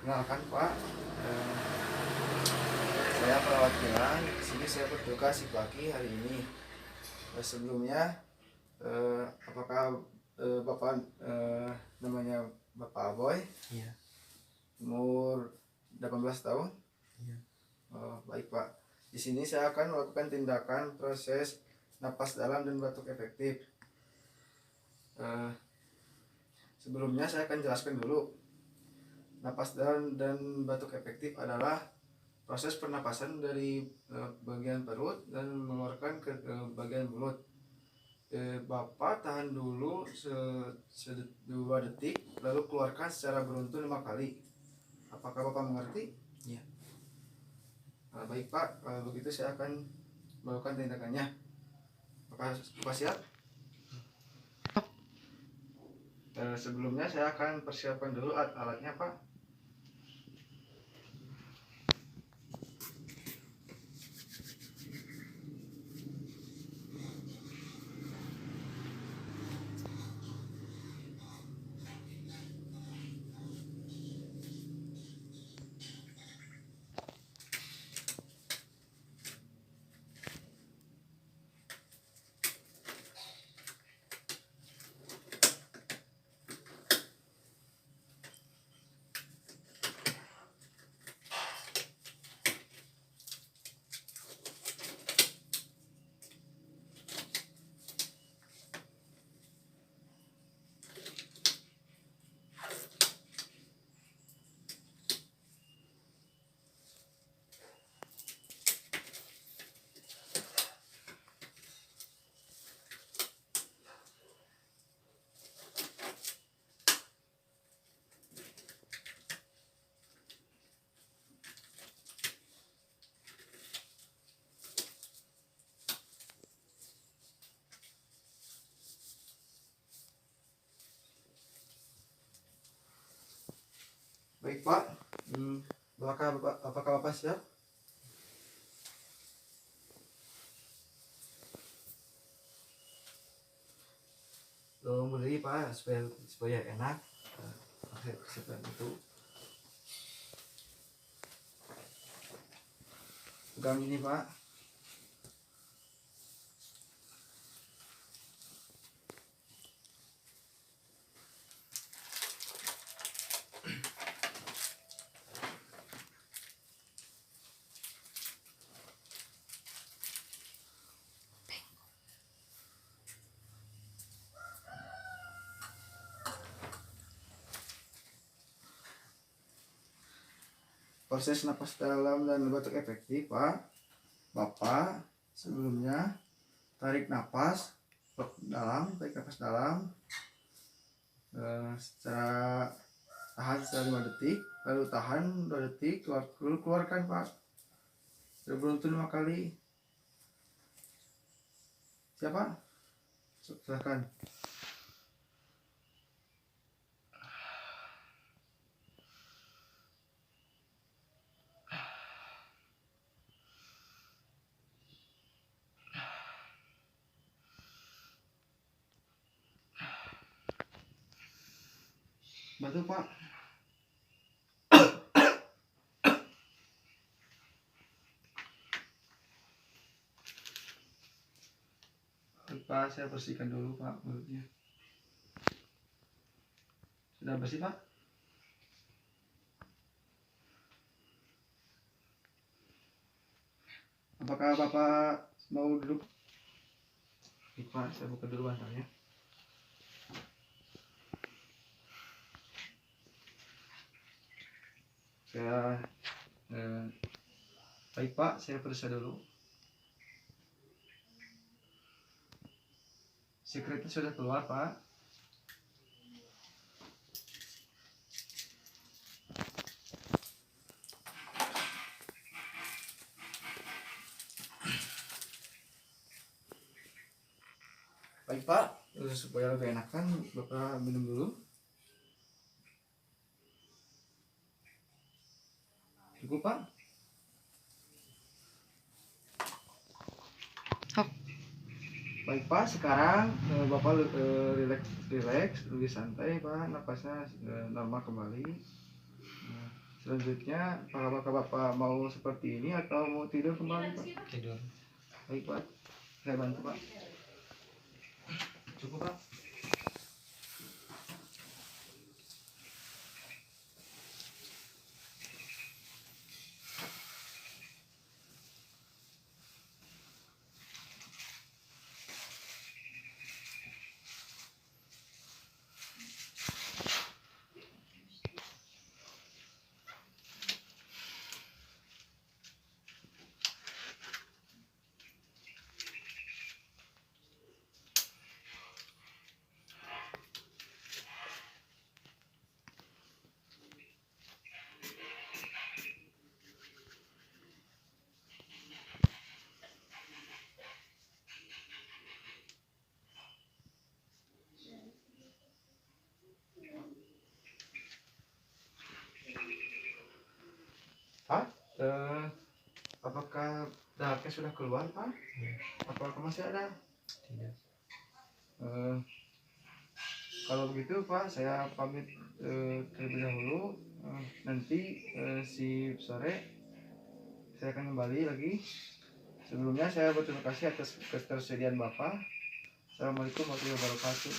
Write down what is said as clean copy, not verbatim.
Perkenalkan Pak, eh, saya perawat Gilang. Di sini saya bertugas si pagi hari ini. Sebelumnya, apakah Bapak namanya Bapak Aboy, Iya. umur 18 tahun? Iya. Oh, baik Pak. Di sini saya akan melakukan tindakan proses napas dalam dan batuk efektif. Eh, Sebelumnya saya akan jelaskan dulu. Napas dalam dan batuk efektif adalah proses pernapasan dari bagian perut dan mengeluarkan ke bagian mulut. Bapak tahan dulu 2 detik, lalu keluarkan secara beruntun 5 kali. Apakah Bapak mengerti? Iya. Baik Pak, kalau begitu saya akan melakukan tindakannya. Apakah Bapak siap? Sebelumnya saya akan persiapkan dulu alat-alatnya Pak. Baik Pak, apakah Bapak siap? Tolong berdiri Pak, supaya enak. Saya persiapkan itu. Pegang ini Pak. Proses napas dalam dan batuk efektif Pak. Bapak sebelumnya tarik napas dalam, secara tahan secara 5 detik, lalu tahan 2 detik, keluarkan Pak. Beruntun 5 kali. Siapa? Silakan. Bantu Pak. Pak, saya bersihkan dulu Pak mulutnya. Sudah bersih Pak? Apakah Bapak mau duduk? Baik Pak, saya buka dulu bantalnya. Baik Pak, saya periksa dulu. Sekretnya sudah keluar Pak. Baik Pak, supaya lebih enakan Bapak minum dulu. Cukup Pak? Baik Pak, sekarang Bapak rileks, lebih santai Pak, napasnya normal kembali. Selanjutnya, apakah Bapak mau seperti ini atau mau tidur kembali, Pak? Tidur. Baik, Pak. Saya bantu, Pak. Cukup, Pak. Pak, apakah dahaknya sudah keluar, Pak? Ya. Apakah masih ada? Tidak. Eh, Kalau begitu, Pak, saya pamit terlebih dahulu. Nanti si sore saya akan kembali lagi. Sebelumnya saya berterima kasih atas ketersediaan Bapak. Assalamualaikum warahmatullahi wabarakatuh.